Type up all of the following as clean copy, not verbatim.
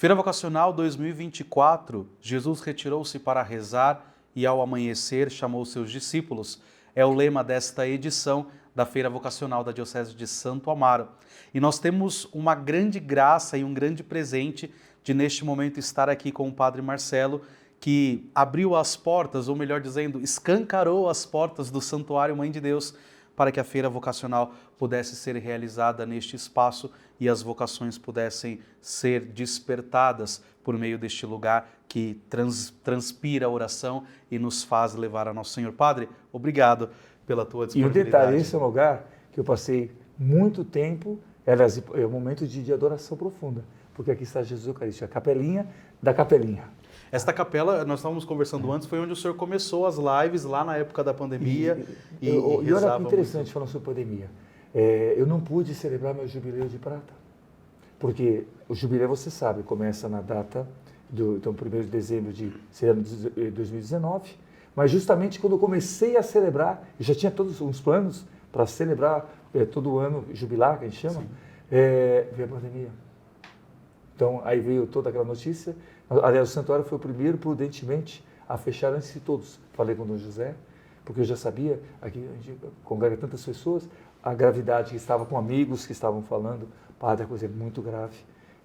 Feira Vocacional 2024, Jesus retirou-se para rezar e ao amanhecer chamou seus discípulos. É o lema desta edição da Feira Vocacional da Diocese de Santo Amaro. E nós temos uma grande graça e um grande presente de neste momento estar aqui com o Padre Marcelo, que abriu as portas, ou melhor dizendo, escancarou as portas do Santuário Mãe de Deus para que a Feira Vocacional pudesse ser realizada neste espaço e as vocações pudessem ser despertadas por meio deste lugar que transpira a oração e nos faz levar a Nosso Senhor. Padre, obrigado pela tua disponibilidade. E o detalhe, esse é um lugar que eu passei muito tempo, aliás, é um momento de adoração profunda, porque aqui está Jesus Eucarístico, a capelinha da capelinha. Esta capela, nós estávamos conversando antes, foi onde o senhor começou as lives lá na época da pandemia. E olha que interessante falando sobre pandemia. Eu não pude celebrar meu jubileu de prata, porque o jubileu, você sabe, começa na data do 1º de dezembro de 2019, mas justamente quando eu comecei a celebrar, eu já tinha todos uns planos para celebrar todo ano, jubilar, que a gente chama, veio a pandemia. Então, aí veio toda aquela notícia. Aliás, o santuário foi o primeiro, prudentemente, a fechar antes de todos. Falei com o Dom José, porque eu já sabia, aqui a gente congrega tantas pessoas, a gravidade que estava com amigos que estavam falando, padre, a coisa é muito grave.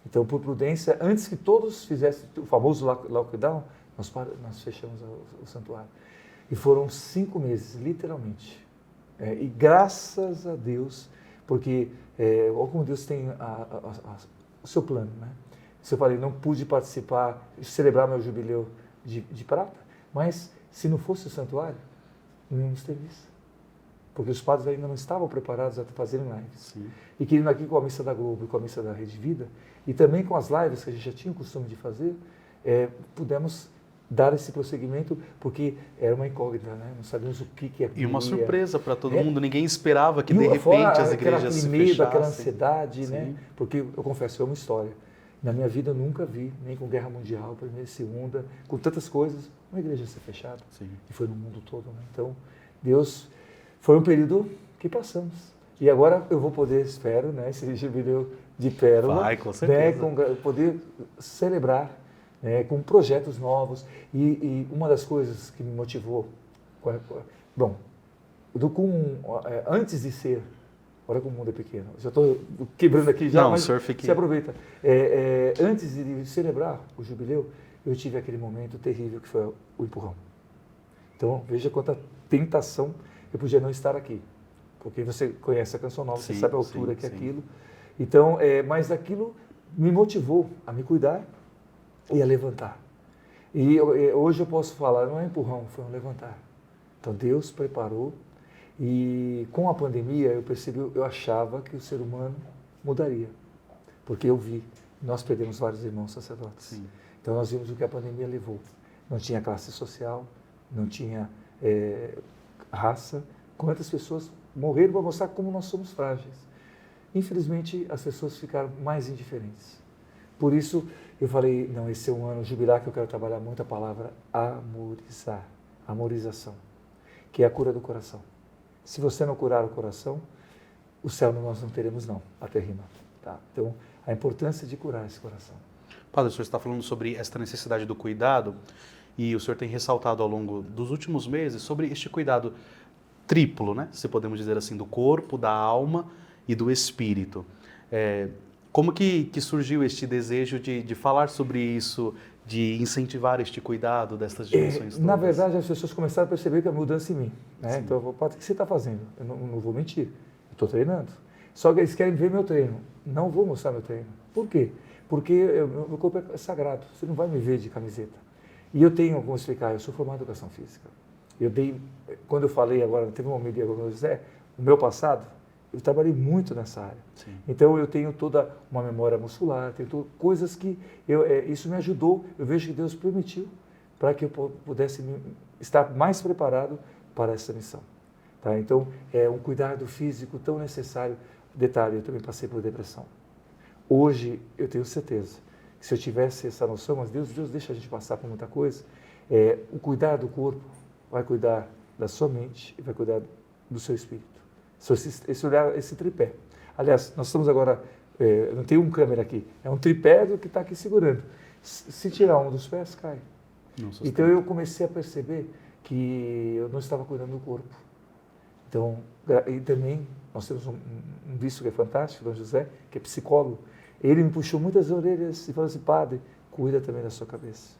Então, por prudência, antes que todos fizessem o famoso lockdown, nós fechamos o santuário. E foram 5 meses, literalmente. E graças a Deus, porque olha como Deus tem o seu plano, né? Se eu falei, não pude participar, celebrar meu jubileu de prata, mas se não fosse o santuário, não íamos ter isso. Porque os padres ainda não estavam preparados a fazerem lives. Sim. E querendo aqui com a missa da Globo e com a missa da Rede Vida, e também com as lives que a gente já tinha o costume de fazer, pudemos dar esse prosseguimento, porque era uma incógnita, né? Não sabíamos o que ia E uma surpresa para todo mundo, ninguém esperava que de repente as igrejas se medo, fechassem. aquela ansiedade, Sim. né? Porque, eu confesso, é uma história. Na minha vida eu nunca vi, nem com Guerra Mundial, Primeira e Segunda, com tantas coisas, uma igreja ser fechada. Sim. E foi no mundo todo, né? Então, Deus, foi um período que passamos. E agora eu vou poder, espero, né, esse jubileu de pérola, Vai, com certeza. poder celebrar com projetos novos. E uma das coisas que me motivou, bom, antes de ser, olha como o mundo é pequeno, já estou quebrando aqui já, não, mas se aproveita. Antes de celebrar o jubileu, eu tive aquele momento terrível que foi o empurrão. Então, veja quanta tentação eu podia não estar aqui. Porque você conhece a Canção Nova, você sabe a altura que é aquilo. Então, mas aquilo me motivou a me cuidar e a levantar. E hoje eu posso falar, não é empurrão, foi um levantar. Então, Deus preparou. E com a pandemia eu achava que o ser humano mudaria, porque eu vi, nós perdemos vários irmãos sacerdotes. Sim. Então nós vimos o que a pandemia levou. Não tinha classe social, não tinha raça. Quantas pessoas morreram para mostrar como nós somos frágeis. Infelizmente as pessoas ficaram mais indiferentes. Por isso eu falei, não, esse é um ano jubilar que eu quero trabalhar muito a palavra amorizar, amorização, que é a cura do coração. Se você não curar o coração, o céu nós não teremos não, até rima. Tá? Então, a importância de curar esse coração. Padre, o senhor está falando sobre esta necessidade do cuidado e o senhor tem ressaltado ao longo dos últimos meses sobre este cuidado triplo, né? Se podemos dizer assim, do corpo, da alma e do espírito. Como que surgiu este desejo de falar sobre isso, de incentivar este cuidado destas dimensões todas? Na verdade, as pessoas começaram a perceber que a mudança em mim. Né? Então, eu falo, Padre, o que você está fazendo? Eu não vou mentir, eu estou treinando. Só que eles querem ver meu treino. Não vou mostrar meu treino. Por quê? Porque meu corpo é sagrado, você não vai me ver de camiseta. E eu tenho, como explicar, eu sou formado em educação física. Quando eu falei agora, teve uma homilia com o José, o meu passado, eu trabalhei muito nessa área. Sim. Então, eu tenho toda uma memória muscular, tenho coisas que isso me ajudou. Eu vejo que Deus permitiu para que eu pudesse estar mais preparado para essa missão. Tá? Então, é um cuidado físico tão necessário. Detalhe, eu também passei por depressão. Hoje, eu tenho certeza que se eu tivesse essa noção, mas Deus deixa a gente passar por muita coisa, o cuidar do corpo vai cuidar da sua mente e vai cuidar do seu espírito. Esse olhar, esse tripé. Aliás, nós estamos agora não tem um câmera aqui, é um tripé que está aqui segurando. Se tirar um dos pés, cai. Então eu comecei a perceber que eu não estava cuidando do corpo. Então, e também nós temos um bispo que é fantástico, Dom José, que é psicólogo. Ele me puxou muitas orelhas e falou assim: padre, cuida também da sua cabeça.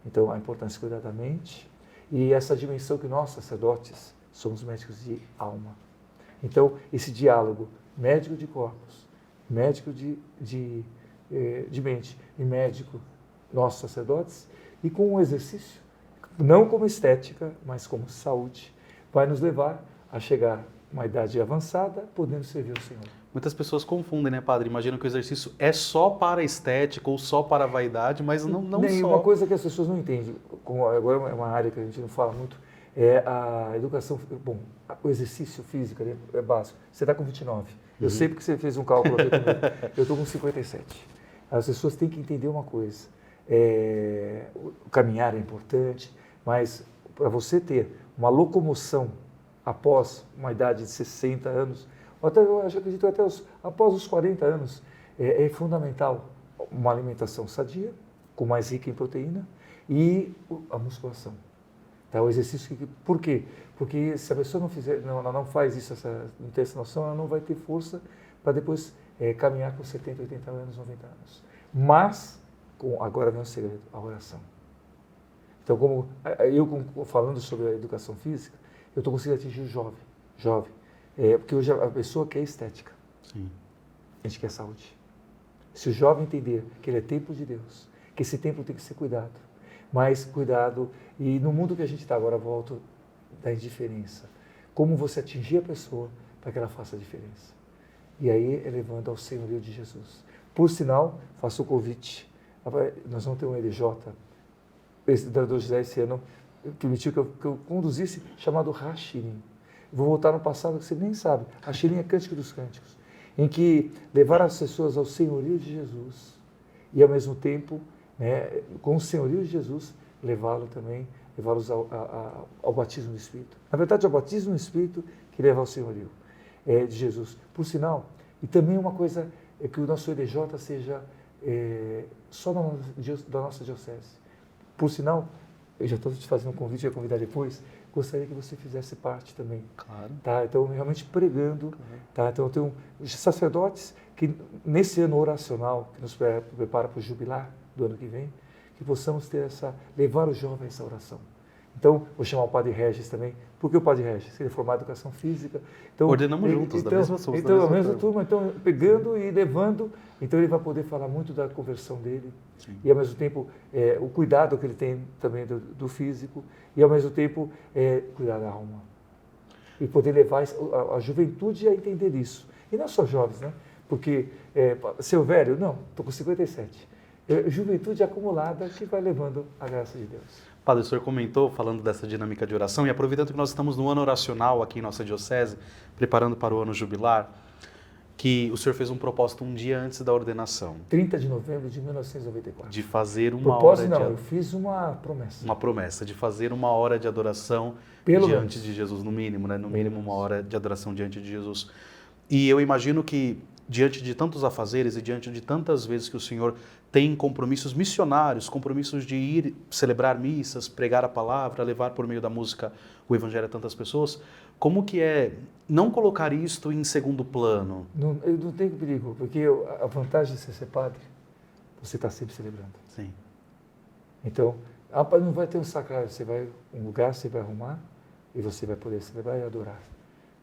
Então, a importância de cuidar da mente e essa dimensão que nós, sacerdotes, somos médicos de alma. Então, esse diálogo, médico de corpos, médico de mente e médico, nós, sacerdotes, e com o exercício, não como estética, mas como saúde, vai nos levar a chegar a uma idade avançada, podendo servir o Senhor. Muitas pessoas confundem, né, padre? Imaginam que o exercício é só para a estética ou só para a vaidade, mas não só. Uma coisa que as pessoas não entendem, como agora é uma área que a gente não fala muito, é a educação. Bom, o exercício físico é básico. Você está com 29. Eu sei porque você fez um cálculo aqui comigo. Eu estou com 57. As pessoas têm que entender uma coisa. O caminhar é importante, mas para você ter uma locomoção após uma idade de 60 anos, ou até, eu acredito até após os 40 anos, é fundamental uma alimentação sadia, com mais rica em proteína, e a musculação. Tá? O exercício, por quê? Porque se a pessoa não faz isso, não tem essa noção, ela não vai ter força para depois caminhar com 70, 80 anos, 90 anos. Mas, agora vem o segredo, a oração. Então, falando sobre a educação física, eu estou conseguindo atingir o jovem. Porque hoje a pessoa quer estética. Sim. A gente quer saúde. Se o jovem entender que ele é templo de Deus, que esse templo tem que ser cuidado, mas cuidado, e no mundo que a gente está agora, volto da indiferença. Como você atingir a pessoa para que ela faça a diferença. E aí, elevando ao senhorio de Jesus. Por sinal, faço o convite. Nós vamos ter um LJ, esse do José esse ano, permitiu que eu conduzisse, chamado Hashirim. Vou voltar no passado que você nem sabe. Hashirim é Cântico dos Cânticos, em que levar as pessoas ao senhorio de Jesus e, ao mesmo tempo, né, com o senhorio de Jesus, levá-los ao batismo do Espírito. Na verdade, é o batismo do Espírito que leva ao senhorio de Jesus. Por sinal, e também uma coisa é que o nosso EDJ seja só da nossa diocese. Por sinal, eu já estou te fazendo um convite, eu ia convidar depois, gostaria que você fizesse parte também. Claro. Tá? Então, realmente pregando. Claro. Tá? Então, eu tenho sacerdotes que, nesse ano oracional, que nos prepara para o jubilar do ano que vem, que possamos levar o jovem a essa oração. Então, vou chamar o Padre Regis também. Por que o Padre Regis? Ele é formado em Educação Física. Então, ordenamos juntos, da mesma turma. Então, a mesma turma, então, pegando e levando, então ele vai poder falar muito da conversão dele. Sim. E, ao mesmo tempo, o cuidado que ele tem também do físico, e, ao mesmo tempo, cuidar da alma. E poder levar a juventude a entender isso. E não só jovens, né? Porque, seu velho, não, estou com 57. Juventude acumulada que vai levando a graça de Deus. Padre, o senhor comentou, falando dessa dinâmica de oração, e aproveitando que nós estamos no ano oracional aqui em nossa diocese, preparando para o ano jubilar, que o senhor fez um propósito um dia antes da ordenação. 30 de novembro de 1994. De fazer uma propósito hora não, eu fiz uma promessa. Uma promessa, de fazer uma hora de adoração diante de Jesus, no mínimo, né? No mínimo uma hora de adoração diante de Jesus. E eu imagino que, diante de tantos afazeres e diante de tantas vezes que o senhor tem compromissos missionários, compromissos de ir celebrar missas, pregar a palavra, levar por meio da música o evangelho a tantas pessoas, como que é não colocar isto em segundo plano? Eu não tenho perigo, porque a vantagem de ser padre, você está sempre celebrando. Sim. Então, não vai ter um sacrário, você vai um lugar, você vai arrumar e você vai poder celebrar e adorar.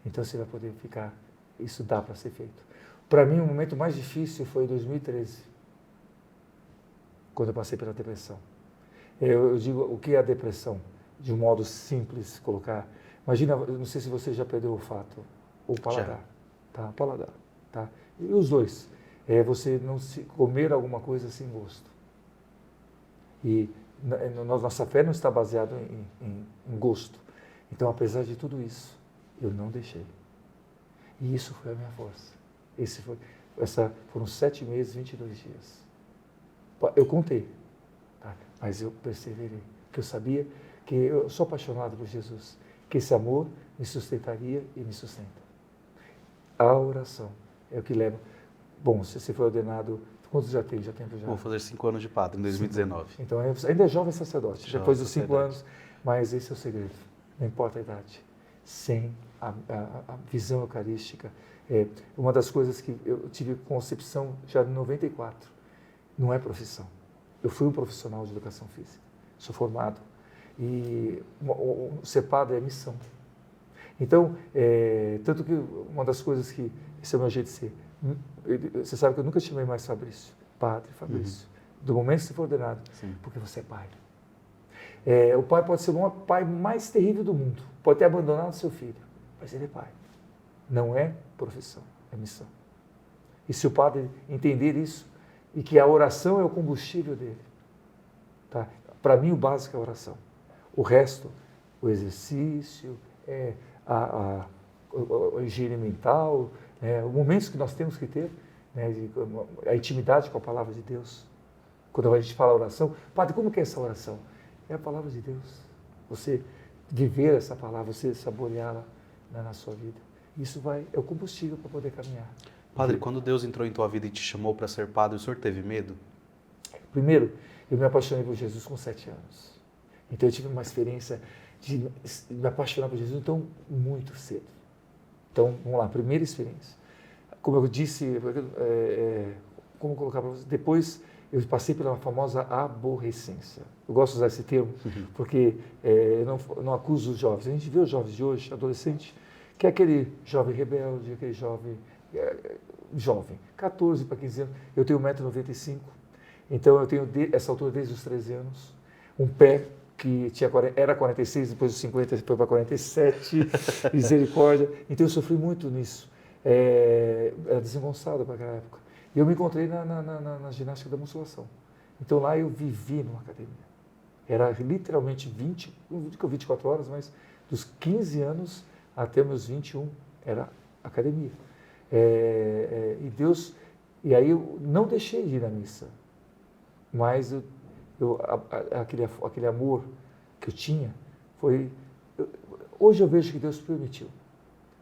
Então você vai poder ficar, isso dá para ser feito. Para mim, o momento mais difícil foi em 2013. Quando eu passei pela depressão. Eu digo, o que é a depressão? De um modo simples colocar. Imagina, eu não sei se você já perdeu o olfato ou o paladar. Tá? Paladar. Tá? E os dois. Você não comer alguma coisa sem gosto. E nossa fé não está baseada em gosto. Então, apesar de tudo isso, eu não deixei. E isso foi a minha força. Foram 7 meses, 22 dias. Eu contei, tá? Mas eu perseverei, porque eu sabia que eu sou apaixonado por Jesus, que esse amor me sustentaria e me sustenta. A oração é o que leva. Bom, você foi ordenado, quantos já tem? Já tem já? Vou fazer 5 anos de padre em 2019. Então, ainda é jovem sacerdote, Jovem depois dos 5 sacerdote. anos, mas esse é o segredo, não importa a idade, sem a visão eucarística. Uma das coisas que eu tive concepção já em 94, não é profissão. Eu fui um profissional de educação física, sou formado, e ser padre é missão. Então, tanto que uma das coisas que, esse é o meu jeito de ser, você sabe que eu nunca chamei mais Fabrício, padre Fabrício, do momento que você for ordenado, Sim. porque você é pai. O pai pode ser o pai mais terrível do mundo, pode ter abandonado seu filho, mas ele é pai. Não é profissão, é missão. E se o padre entender isso, e que a oração é o combustível dele, tá? Para mim o básico é a oração. O resto, o exercício, a higiene mental, os momentos que nós temos que ter, a intimidade com a palavra de Deus. Quando a gente fala oração, padre, como que é essa oração? É a palavra de Deus. Você viver essa palavra, você saboreá-la na sua vida. Isso é o combustível para poder caminhar. Padre, quando Deus entrou em tua vida e te chamou para ser padre, o senhor teve medo? Primeiro, eu me apaixonei por Jesus com 7 anos. Então eu tive uma experiência de me apaixonar por Jesus então muito cedo. Então, vamos lá, primeira experiência. Como eu disse, como colocar para vocês, depois eu passei pela famosa aborrecência. Eu gosto de usar esse termo, porque eu não acuso os jovens. A gente vê os jovens de hoje, adolescente, que é aquele jovem rebelde, aquele jovem, 14 para 15 anos. Eu tenho 1,95 m, então eu tenho essa altura desde os 13 anos. Um pé que era 46, depois dos 50 foi para 47, misericórdia. Então eu sofri muito nisso. Era desengonçado para aquela época. E eu me encontrei na ginástica da musculação. Então lá eu vivi numa academia. Era literalmente 24 horas, mas dos 15 anos até meus 21 era academia. E aí eu não deixei de ir na missa, mas aquele amor que eu tinha hoje eu vejo que Deus permitiu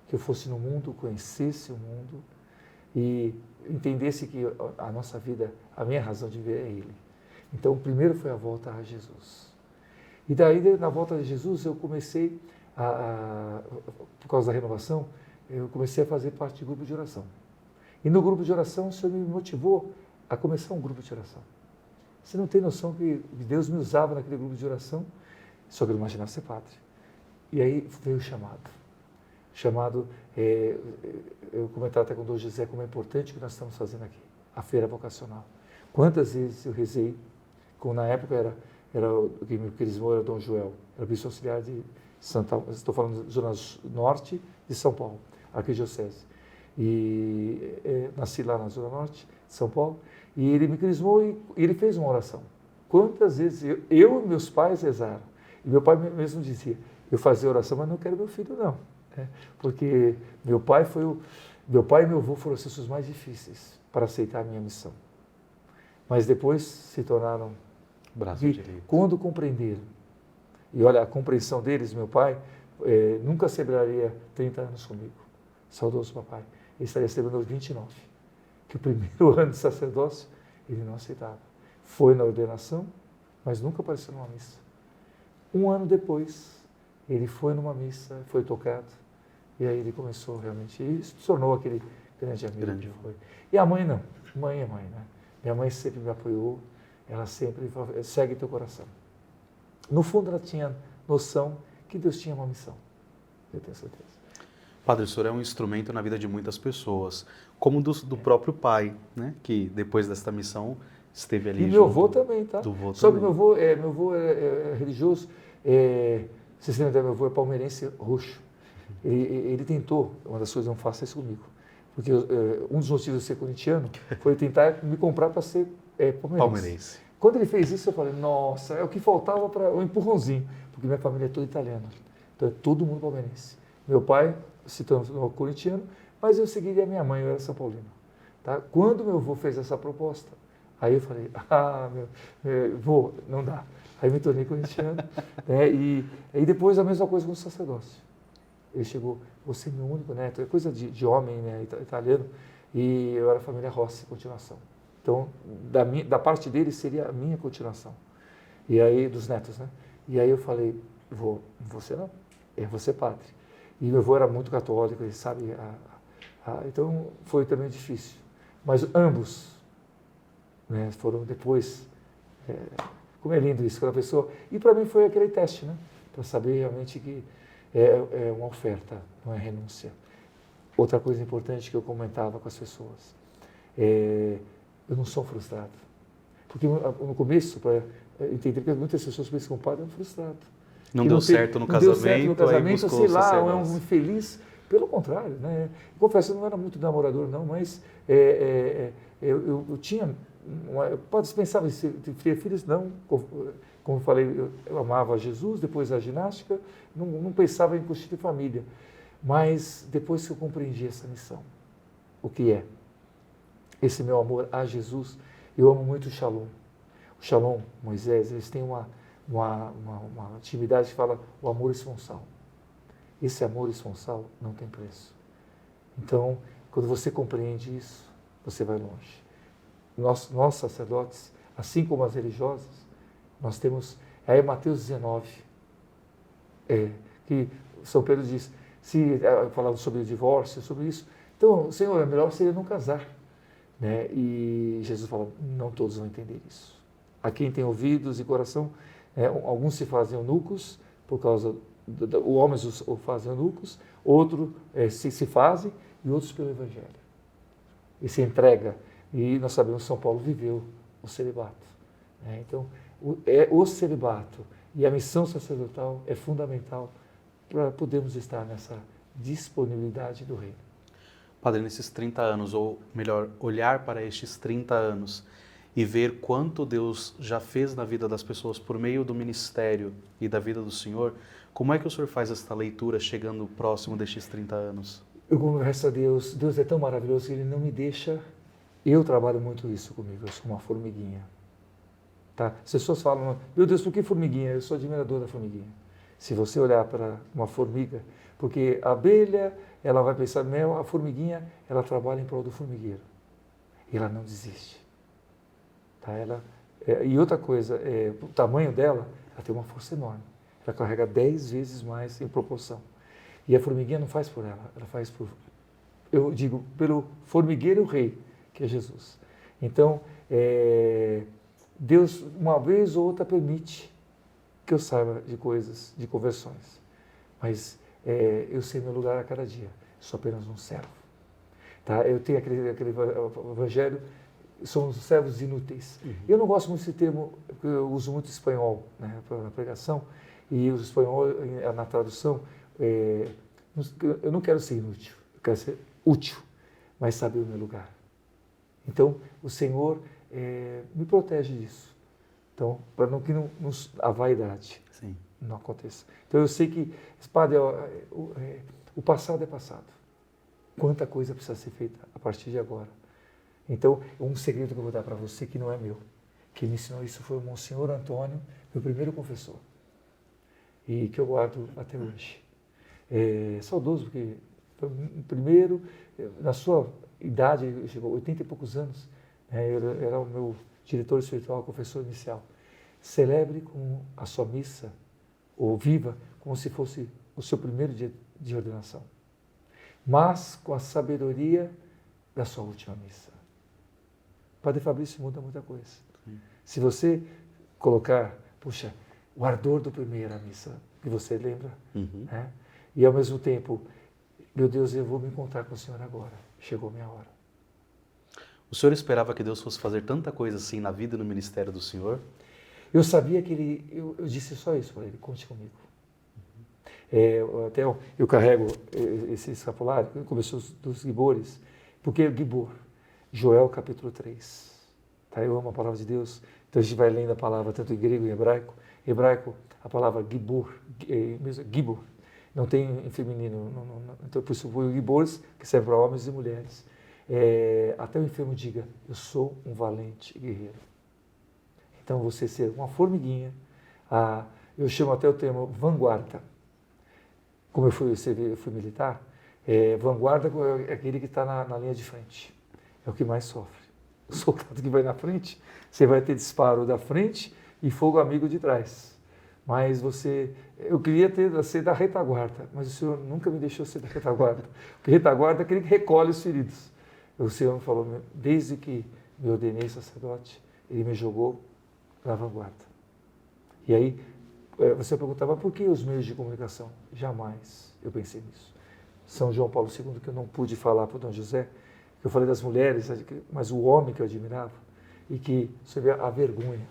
que eu fosse no mundo, conhecesse o mundo e entendesse que a nossa vida, a minha razão de viver é Ele. Então, primeiro foi a volta a Jesus. E daí, na volta a Jesus, eu comecei, por causa da renovação, eu comecei a fazer parte de grupo de oração. E no grupo de oração, o Senhor me motivou a começar um grupo de oração. Você não tem noção que Deus me usava naquele grupo de oração, só que eu não imaginava ser padre. E aí veio o chamado, eu comentava até com o Dom José como é importante o que nós estamos fazendo aqui, a feira vocacional. Quantas vezes eu rezei, como na época o que me crismou era Dom Joel, era bispo auxiliar de estou falando da zona norte de São Paulo, arquidiocese. E nasci lá na zona norte de São Paulo, e ele me crismou e ele fez uma oração. Quantas vezes eu e meus pais rezaram, e meu pai mesmo dizia, eu fazia oração, mas não quero meu filho não. Porque meu pai e meu avô foram os seus mais difíceis para aceitar a minha missão. Mas depois se tornaram quando compreenderam. E olha, a compreensão deles, meu pai nunca celebraria 30 anos comigo. Saudoso papai. Ele estaria celebrando os 29. Que o primeiro ano de sacerdócio ele não aceitava. Foi na ordenação, mas nunca apareceu numa missa. Um ano depois, ele foi numa missa, foi tocado. E aí ele começou realmente, e se tornou aquele grande amigo que foi. E a mãe não, mãe é mãe, né? Minha mãe sempre me apoiou, ela sempre falou, segue teu coração. No fundo ela tinha noção que Deus tinha uma missão, eu tenho certeza. Padre, o senhor é um instrumento na vida de muitas pessoas, como do próprio pai, né? Que depois desta missão esteve ali junto. E meu avô também, tá? Só que meu avô é religioso, vocês lembram que meu avô é palmeirense roxo. Ele tentou, uma das coisas, não faça isso comigo, porque um dos motivos de ser corintiano foi tentar me comprar para ser palmeirense. Quando ele fez isso, eu falei, nossa, é o que faltava para um empurrãozinho, porque minha família é toda italiana, então é todo mundo palmeirense. Meu pai se tornou corintiano, mas eu seguiria a minha mãe, eu era São Paulino. Tá? Quando meu avô fez essa proposta, aí eu falei, vô, não dá. Aí me tornei corintiano, e depois a mesma coisa com o sacerdócio. Ele chegou, você é meu único neto, é coisa de homem, né, italiano, e eu era família Rossi, continuação. Então, da parte dele seria a minha continuação. E aí, dos netos, né? E aí eu falei, você não, você padre. E meu avô era muito católico, ele sabe, então foi também difícil. Mas ambos, né, foram depois, como é lindo isso, quando a pessoa... E para mim foi aquele teste, né? Para saber realmente que é uma oferta, não é renúncia. Outra coisa importante que eu comentava com as pessoas, eu não sou frustrado. Porque no começo, para entender que muitas pessoas pensam que o padre é um frustrado. Não deu certo no casamento, aí buscou sei lá, é um sacerdócio. infeliz. Pelo contrário, né? Eu confesso, eu não era muito namorador, não, mas eu tinha... Pode pensar em ter filhos? Não. Como eu falei, eu amava Jesus, depois a ginástica, não pensava em constituir família. Mas depois que eu compreendi essa missão, o que é esse meu amor a Jesus, eu amo muito o Shalom. O Shalom, Moisés, eles têm uma atividade que fala o amor esponsal. Esse amor esponsal não tem preço. Então, quando você compreende isso, você vai longe. Nós sacerdotes, assim como as religiosas, nós temos, aí Mateus 19, que São Pedro diz, falando sobre o divórcio, sobre isso, então, Senhor, é melhor seria não casar. Né? E Jesus fala, não todos vão entender isso. A quem tem ouvidos e coração, alguns se fazem eunucos, por causa, homens o fazem eunucos, outros se fazem, e outros pelo Evangelho. E se entrega. E nós sabemos que São Paulo viveu o celibato. Né? Então, o celibato e a missão sacerdotal é fundamental para podermos estar nessa disponibilidade do reino. Padre, nesses 30 anos, ou melhor, olhar para estes 30 anos e ver quanto Deus já fez na vida das pessoas por meio do ministério e da vida do Senhor, como é que o senhor faz esta leitura chegando próximo destes 30 anos? Eu confesso a Deus, Deus é tão maravilhoso que Ele não me deixa, eu trabalho muito isso comigo, eu sou uma formiguinha. Tá? As pessoas falam, meu Deus, por que formiguinha? Eu sou admirador da formiguinha. Se você olhar para uma formiga, porque a abelha, ela vai pensar mel, a formiguinha, ela trabalha em prol do formigueiro. E ela não desiste. Tá? E outra coisa, o tamanho dela, ela tem uma força enorme. Ela carrega 10 vezes mais em proporção. E a formiguinha não faz por ela, ela faz por, eu digo, pelo formigueiro rei, que é Jesus. Então, Deus, uma vez ou outra, permite que eu saiba de coisas, de conversões. Mas eu sei meu lugar a cada dia. Sou apenas um servo. Tá? Eu tenho aquele evangelho, somos servos inúteis. Uhum. Eu não gosto muito desse termo, porque eu uso muito espanhol, né, na pregação, e o espanhol, na tradução, eu não quero ser inútil, eu quero ser útil, mas saber o meu lugar. Então, o Senhor me protege disso. Então, para que a vaidade Sim. não aconteça. Então, eu sei que, Padre, o passado é passado. Quanta coisa precisa ser feita a partir de agora. Então, um segredo que eu vou dar para você que não é meu. Quem me ensinou isso foi o Monsenhor Antônio, meu primeiro confessor. E que eu guardo até hoje. Saudoso, porque foi o primeiro, na sua idade, chegou a 80 e poucos anos, ele era o meu diretor espiritual, confessor inicial. Celebre com a sua missa, ou viva, como se fosse o seu primeiro dia de ordenação. Mas com a sabedoria da sua última missa. Padre Fabrício muda muita coisa. Sim. Se você colocar, puxa, o ardor do primeira missa, que você lembra, né? E ao mesmo tempo, meu Deus, eu vou me encontrar com o Senhor agora. Chegou a minha hora. O senhor esperava que Deus fosse fazer tanta coisa assim na vida e no ministério do senhor? Eu sabia que eu disse só isso para ele, conte comigo. Até eu carrego esse escapulário, começou dos Gibores, porque Gibor, Joel capítulo 3. Tá? Eu amo a palavra de Deus, então a gente vai lendo a palavra tanto em grego e em hebraico. Em hebraico, a palavra Gibor, Gibor, não tem em feminino, então por isso o Gibores, que serve para homens e mulheres. Até o enfermo diga, eu sou um valente guerreiro. Então você ser uma formiguinha, eu chamo até o termo vanguarda. Como eu fui militar, vanguarda é aquele que está na linha de frente. é o que mais sofre. O soldado que vai na frente, você vai ter disparo da frente e fogo amigo de trás. Mas eu queria ser da retaguarda, mas o Senhor nunca me deixou ser da retaguarda. Porque retaguarda é aquele que recolhe os feridos. O Senhor me falou, desde que me ordenei sacerdote, Ele me jogou na vanguarda. E aí, você perguntava, por que os meios de comunicação? Jamais eu pensei nisso. São João Paulo II, que eu não pude falar para o Dom José, que eu falei das mulheres, mas o homem que eu admirava, e que, você vê a vergonha,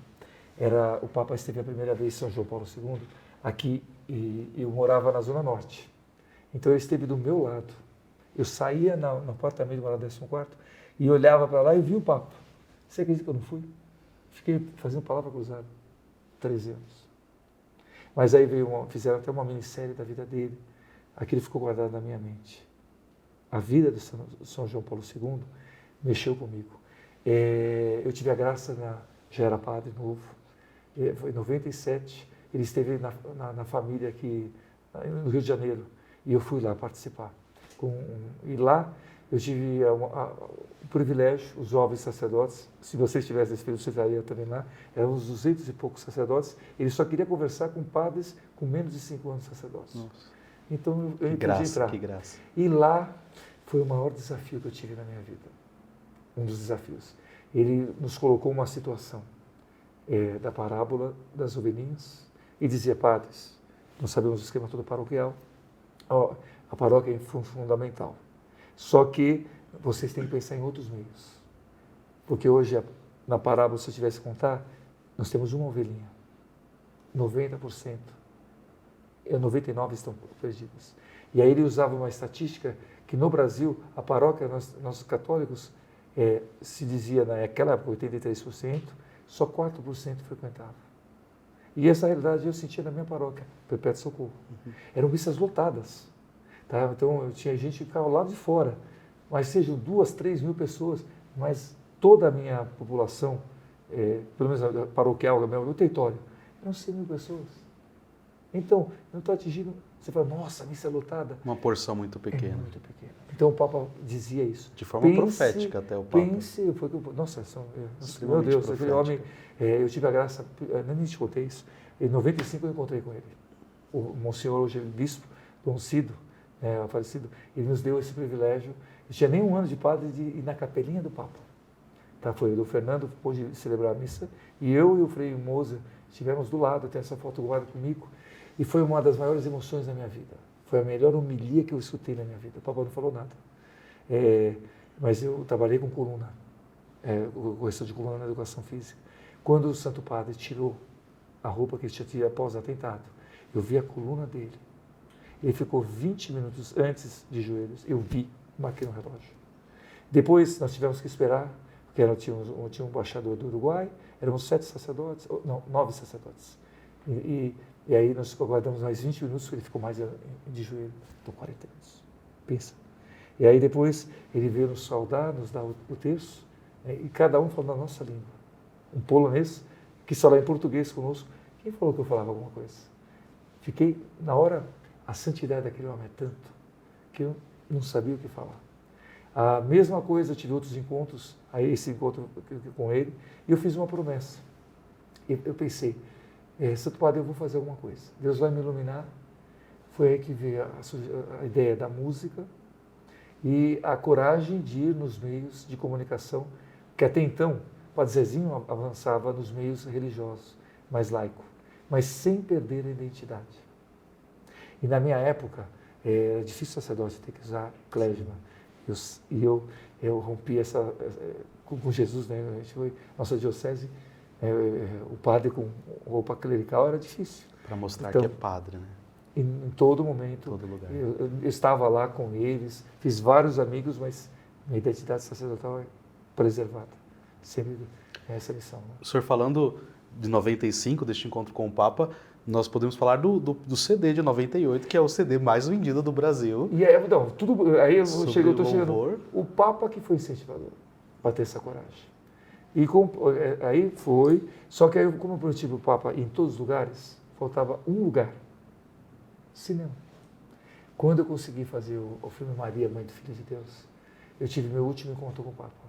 o Papa esteve a primeira vez em São João Paulo II, aqui, e eu morava na Zona Norte. Então ele esteve do meu lado. Eu saía no apartamento, morava no 14º, e olhava para lá e via o Papa. Você acredita que eu não fui? Fiquei fazendo palavra cruzada, 13 anos. Mas aí fizeram até uma minissérie da vida dele. Aquilo ficou guardado na minha mente. A vida de São João Paulo II mexeu comigo. Eu tive a graça, já era padre novo, foi em 97, ele esteve na família aqui no Rio de Janeiro, e eu fui lá participar. E lá eu tive o privilégio, os jovens sacerdotes, se vocês tivessem esse filho, você estaria também lá, eram uns 200 e poucos sacerdotes, ele só queria conversar com padres com menos de 5 anos de sacerdotes. Nossa. Então eu pude entrar. Que graça. E lá foi o maior desafio que eu tive na minha vida. Um dos desafios. Ele nos colocou uma situação da parábola das ovelhinhas e dizia, padres, nós sabemos o esquema todo paroquial, a paróquia é fundamental. Só que vocês têm que pensar em outros meios. Porque hoje, na parábola, se eu tivesse que contar, nós temos uma ovelhinha. 90%. 99% estão perdidas. E aí ele usava uma estatística que no Brasil, a paróquia, nós católicos, se dizia naquela época, 83%, só 4% frequentava. E essa realidade eu sentia na minha paróquia, Perpétuo Socorro. Eram missas lotadas. Tá? Então, tinha gente que ficava lá de fora, mas sejam 2, 3 mil pessoas, mas toda a minha população, pelo menos a paroquial, no território, eram 100 mil pessoas. Então, não está atingindo, você fala, nossa, a missa é lotada. Uma porção muito pequena. Muito pequena. Então, o Papa dizia isso. De forma profética até o Papa. Nossa, meu Deus, aquele homem, eu tive a graça, nem te contei isso, em 95 eu encontrei com ele. O Monsenhor, hoje bispo, Dom Cido, falecido, ele nos deu esse privilégio. Eu tinha nem um ano de padre de ir na capelinha do Papa. Tá, foi o Fernando pôde celebrar a missa, e eu e o Frei Moser estivemos do lado, tem essa foto guardada comigo, e foi uma das maiores emoções da minha vida. Foi a melhor homilia que eu escutei na minha vida. O Papa não falou nada. Mas eu trabalhei com coluna, correção de coluna na educação física. Quando o Santo Padre tirou a roupa que ele tinha após o atentado, eu vi a coluna dele. Ele ficou 20 minutos antes de joelhos. Eu vi, marquei no relógio. Depois nós tivemos que esperar, porque tinha um embaixador do Uruguai, éramos 9 sacerdotes. E aí nós aguardamos mais 20 minutos, ele ficou mais de joelho. Então, 40 minutos. Pensa. E aí depois ele veio nos saudar, nos dar o terço, e cada um falando a nossa língua. Um polonês que falava em português conosco. Quem falou que eu falava alguma coisa? Fiquei, na hora, a santidade daquele homem é tanto que eu não sabia o que falar. A mesma coisa, eu tive outros encontros, aí esse encontro com ele, e eu fiz uma promessa. Eu pensei, Santo Padre, eu vou fazer alguma coisa. Deus vai me iluminar. Foi aí que veio a ideia da música e a coragem de ir nos meios de comunicação, que até então, o Padre Zezinho avançava nos meios religiosos, mais laico, mas sem perder a identidade. E na minha época, era difícil o sacerdote ter que usar clésima. Eu rompi com Jesus, né? A gente foi, nossa diocese, o padre com roupa clerical era difícil. Para mostrar que é padre, né? Em todo momento. Todo lugar. Eu estava lá com eles, fiz vários amigos, mas minha identidade sacerdotal é preservada. Sempre essa missão. Né? O senhor falando de 95, deste encontro com o Papa, nós podemos falar do CD de 98, que é o CD mais vendido do Brasil. E aí eu estou chegando. O Papa que foi incentivador para ter essa coragem. E aí foi, só que aí, como eu tive o Papa em todos os lugares, faltava um lugar: cinema. Quando eu consegui fazer o filme Maria, Mãe do Filho de Deus, eu tive meu último encontro com o Papa.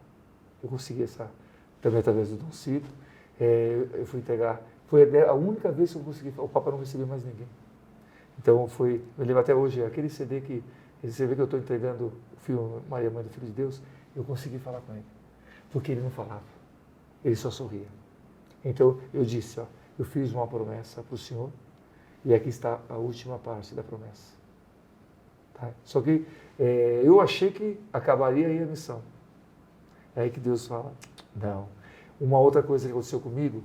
Eu consegui também através do Dom Ciro, eu fui entregar, foi a única vez que eu consegui, o Papa não recebeu mais ninguém. Então me lembro até hoje, aquele CD que eu estou entregando o filme Maria, Mãe do Filho de Deus, eu consegui falar com ele, porque ele não falava, ele só sorria. Então eu disse, eu fiz uma promessa para o Senhor e aqui está a última parte da promessa. Tá? Só que eu achei que acabaria aí a missão. É aí que Deus fala, não. Uma outra coisa que aconteceu comigo,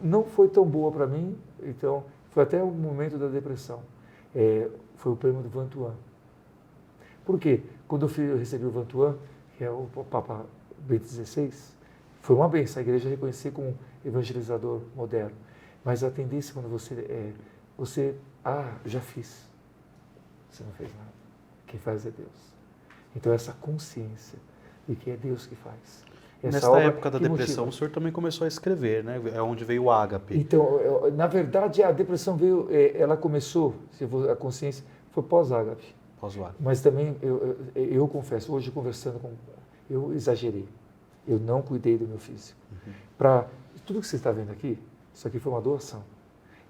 não foi tão boa para mim, então foi até o momento da depressão. Foi o prêmio do Vantuan. Por quê? Quando eu recebi o Vantuan, que é o Papa Bento XVI, foi uma benção a igreja reconhecer como evangelizador moderno. Mas a tendência quando você já fiz. Você não fez nada. Quem faz é Deus. Então essa consciência de que é Deus que faz. Nesta época da depressão, o senhor também começou a escrever, né? É onde veio o ágape. Então, na verdade, a depressão veio, ela começou, a consciência, foi pós-ágape. Pós-ágape. Mas também, eu confesso, hoje conversando eu exagerei. Eu não cuidei do meu físico. Tudo que você está vendo aqui, isso aqui foi uma doação.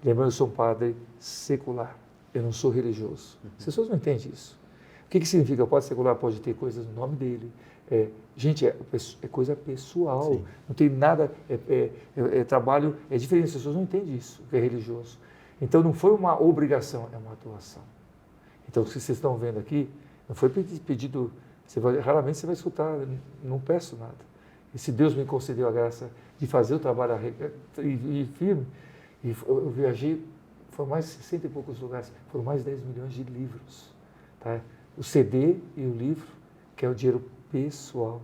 Lembrando, eu sou um padre secular. Eu não sou religioso. As pessoas não entendem isso. O que significa? O padre secular pode ter coisas no nome dele. Gente, é coisa pessoal. Sim. Não tem nada, trabalho, é diferente. As pessoas não entendem isso, que é religioso. Então não foi uma obrigação, é uma doação. Então o que vocês estão vendo aqui, não foi pedido, raramente você vai escutar, não peço nada. E se Deus me concedeu a graça de fazer o trabalho e firme, e eu viajei, foram mais de 60 e poucos lugares, foram mais de 10 milhões de livros. Tá? O CD e o livro, que é o dinheiro pessoal,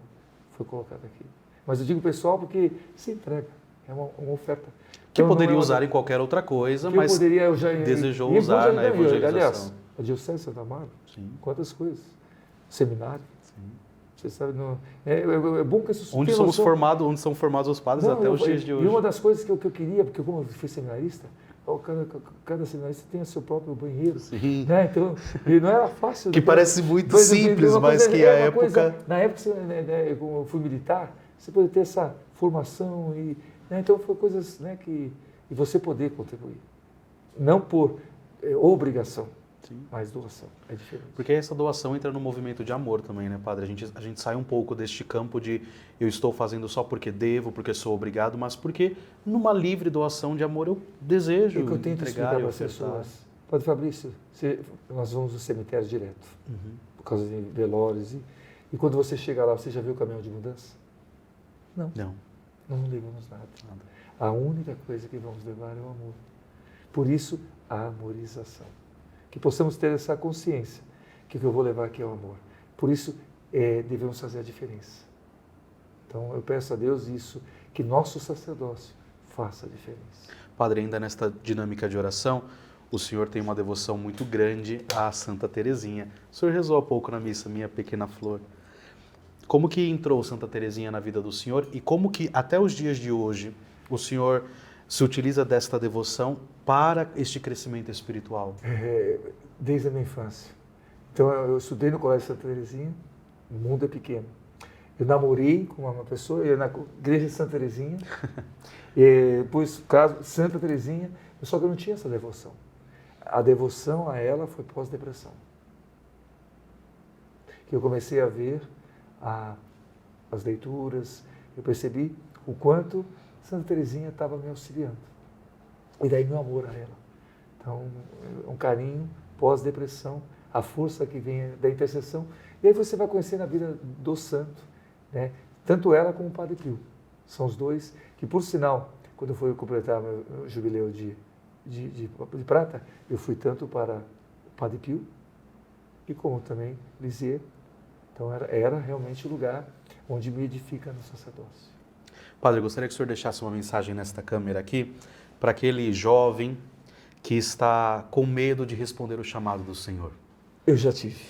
foi colocado aqui. Mas eu digo pessoal porque se entrega, é uma oferta. Que então, poderia usar em qualquer outra coisa, mas desejou usar na evangelização. Aliás, a Diocese de Santo Amaro, quantas coisas. Seminário. Sim. Você sabe, é bom que isso onde são formados os padres até os dias de hoje. E uma das coisas que eu queria, porque como eu fui seminarista, cada seminarista tem o seu próprio banheiro. Sim. Né? Então, e não era fácil. Que parece muito simples, mas que a época... Na época, como eu fui militar, você poder ter essa formação. Então, foi coisas que... E você poder contribuir. Não por obrigação. Sim. Mas doação, é diferente. Porque essa doação entra no movimento de amor também, né, padre? A gente sai um pouco deste campo de eu estou fazendo só porque devo, porque sou obrigado, mas porque numa livre doação de amor eu desejo eu tento entregar e ofertar. Pessoas. Padre Fabrício, nós vamos no cemitério direto, por causa de velórios. E quando você chega lá, você já viu o caminhão de mudança? Não. Não levamos nada. A única coisa que vamos levar é o amor. Por isso, a amorização. Que possamos ter essa consciência que o que eu vou levar aqui é o amor. Por isso, devemos fazer a diferença. Então, eu peço a Deus isso, que nosso sacerdócio faça a diferença. Padre, ainda nesta dinâmica de oração, o senhor tem uma devoção muito grande à Santa Teresinha. O senhor rezou há pouco na missa, Minha Pequena Flor. Como que entrou Santa Teresinha na vida do senhor e como que, até os dias de hoje, o senhor se utiliza desta devoção para este crescimento espiritual? Desde a minha infância. Então, eu estudei no Colégio Santa Teresinha, o mundo é pequeno. Eu namorei com uma pessoa, eu ia na igreja de Santa Teresinha, depois, caso, Santa Teresinha, só que eu não tinha essa devoção. A devoção a ela foi pós-depressão. Que eu comecei a ver as leituras, eu percebi o quanto Santa Teresinha estava me auxiliando. E daí meu amor a ela. Então, um carinho pós-depressão, a força que vem da intercessão. E aí você vai conhecer na vida do santo, né? Tanto ela como o Padre Pio. São os dois que, por sinal, quando eu fui completar meu jubileu de prata, eu fui tanto para o Padre Pio e como também Lisieux. Então era realmente o lugar onde me edifica no sacerdócio. Padre, eu gostaria que o senhor deixasse uma mensagem nesta câmera aqui para aquele jovem que está com medo de responder o chamado do Senhor. Eu já tive.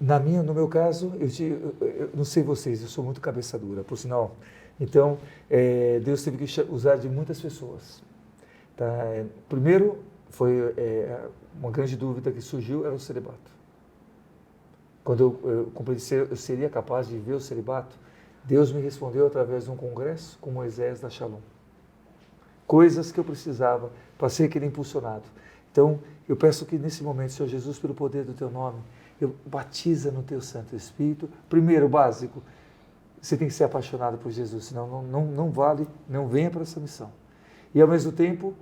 No meu caso, eu não sei vocês, eu sou muito cabeça dura, por sinal. Então, Deus teve que usar de muitas pessoas. Tá? Primeiro, foi uma grande dúvida que surgiu, era o celibato. quando eu compreendi que eu seria capaz de viver o celibato, Deus me respondeu através de um congresso com Moisés da Shalom. Coisas que eu precisava para ser aquele impulsionado. Então, eu peço que nesse momento, Senhor Jesus, pelo poder do Teu nome, eu batiza no Teu Santo Espírito. Primeiro, básico, você tem que ser apaixonado por Jesus, senão não vale, não venha para essa missão. E ao mesmo tempo,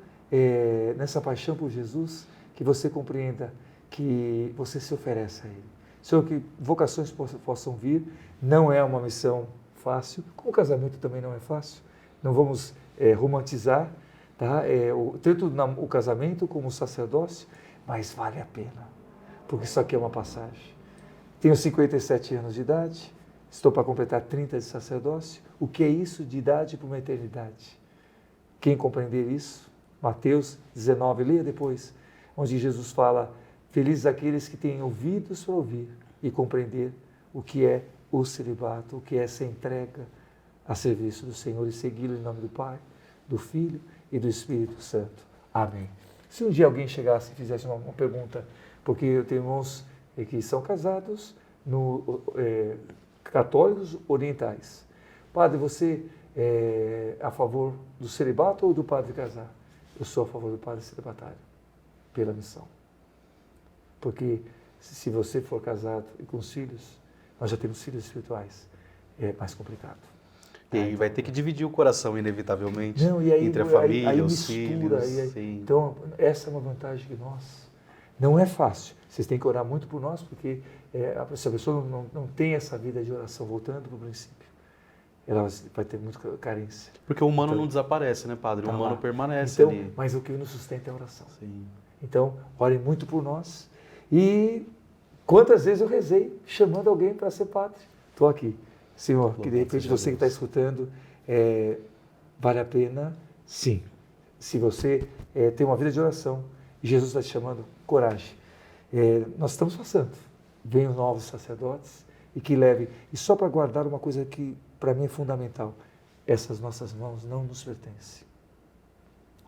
nessa paixão por Jesus, que você compreenda que você se oferece a Ele. Senhor, que vocações possam vir, não é uma missão fácil, como o casamento também não é fácil, não vamos romantizar, tá? Tanto o casamento como o sacerdócio, mas vale a pena, porque isso aqui é uma passagem. Tenho 57 anos de idade, estou para completar 30 de sacerdócio. O que é isso de idade para uma eternidade? Quem compreender isso? Mateus 19, leia depois, onde Jesus fala, felizes aqueles que têm ouvidos para ouvir e compreender o que é o celibato, o que é essa entrega a serviço do Senhor e segui-lo em nome do Pai, do Filho e do Espírito Santo. Amém. Se um dia alguém chegasse e fizesse uma pergunta, porque eu tenho irmãos que são casados católicos orientais. Padre, você é a favor do celibato ou do padre casar? Eu sou a favor do padre celibatário, pela missão. Porque se você for casado e com os filhos, nós já temos filhos espirituais, é mais complicado. E aí vai ter que dividir o coração, inevitavelmente, entre a aí, família, os mistura, filhos. Então, essa é uma vantagem que nós... Não é fácil. Vocês têm que orar muito por nós, porque se a pessoa não tem essa vida de oração, voltando para o princípio, ela vai ter muita carência. Porque o humano não desaparece, né, Padre? O humano permanece ali. Mas o que nos sustenta é a oração. Sim. Então, orem muito por nós. E quantas vezes eu rezei chamando alguém para ser padre? Estou aqui. Senhor, que de repente você que está escutando, vale a pena? Sim. Se você tem uma vida de oração, Jesus está te chamando, coragem. Nós estamos passando. Venham novos sacerdotes e que levem. E só para guardar uma coisa que para mim é fundamental, essas nossas mãos não nos pertencem.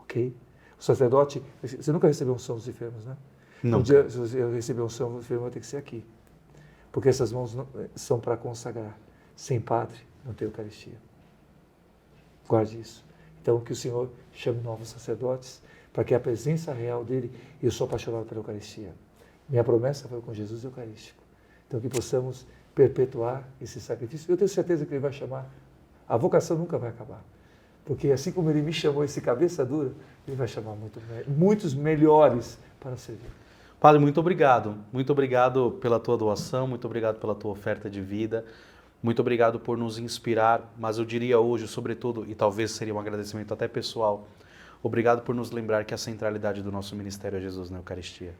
Ok? O sacerdote, você nunca recebeu unção dos enfermos, né? Não. Um dia, se eu receber unção dos enfermos, vai ter que ser aqui. Porque essas mãos são para consagrar. Sem padre, não tem Eucaristia. Guarde isso. Então, que o Senhor chame novos sacerdotes, para que a presença real dele, eu sou apaixonado pela Eucaristia. Minha promessa foi com Jesus Eucarístico. Então, que possamos perpetuar esse sacrifício. Eu tenho certeza que ele vai chamar. A vocação nunca vai acabar. Porque assim como ele me chamou esse cabeça dura, ele vai chamar muitos melhores para servir. Padre, muito obrigado. Muito obrigado pela tua doação, muito obrigado pela tua oferta de vida. Muito obrigado por nos inspirar, mas eu diria hoje, sobretudo, e talvez seria um agradecimento até pessoal, obrigado por nos lembrar que a centralidade do nosso ministério é Jesus na Eucaristia.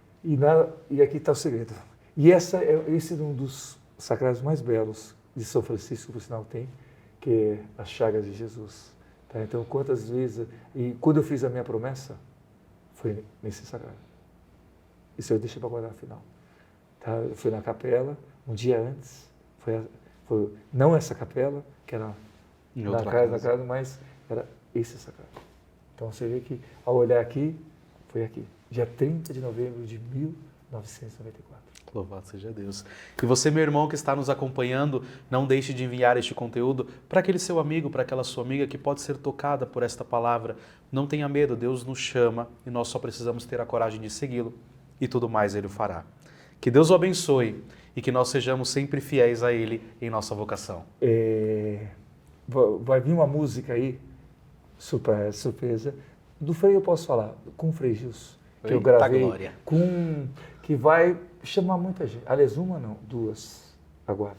E aqui está o segredo. E esse é um dos sacrários mais belos de São Francisco, por sinal tem, que é as chagas de Jesus. Tá? Então, quantas vezes... E quando eu fiz a minha promessa, foi nesse sacrário. Isso eu deixei para guardar no final. Tá? Eu fui na capela, um dia antes, foi não essa capela, que era na casa, mas era esse sacrário. Então você vê que, ao olhar aqui, foi aqui, dia 30 de novembro de 1994. Louvado seja Deus. E você, meu irmão, que está nos acompanhando, não deixe de enviar este conteúdo para aquele seu amigo, para aquela sua amiga que pode ser tocada por esta palavra. Não tenha medo, Deus nos chama e nós só precisamos ter a coragem de segui-lo e tudo mais Ele o fará. Que Deus o abençoe e que nós sejamos sempre fiéis a Ele em nossa vocação. Vai vir uma música aí, surpresa, do Frei eu posso falar, com o Frei Gilson, que eu gravei, que vai chamar muita gente. Aliás, uma não, duas, agora.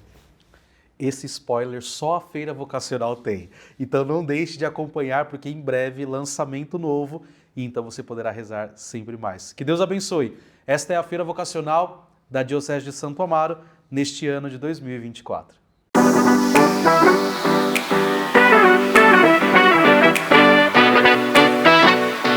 Esse spoiler só a Feira Vocacional tem. Então não deixe de acompanhar, porque em breve lançamento novo e então você poderá rezar sempre mais. Que Deus abençoe. Esta é a Feira Vocacional da Diocese de Santo Amaro, neste ano de 2024.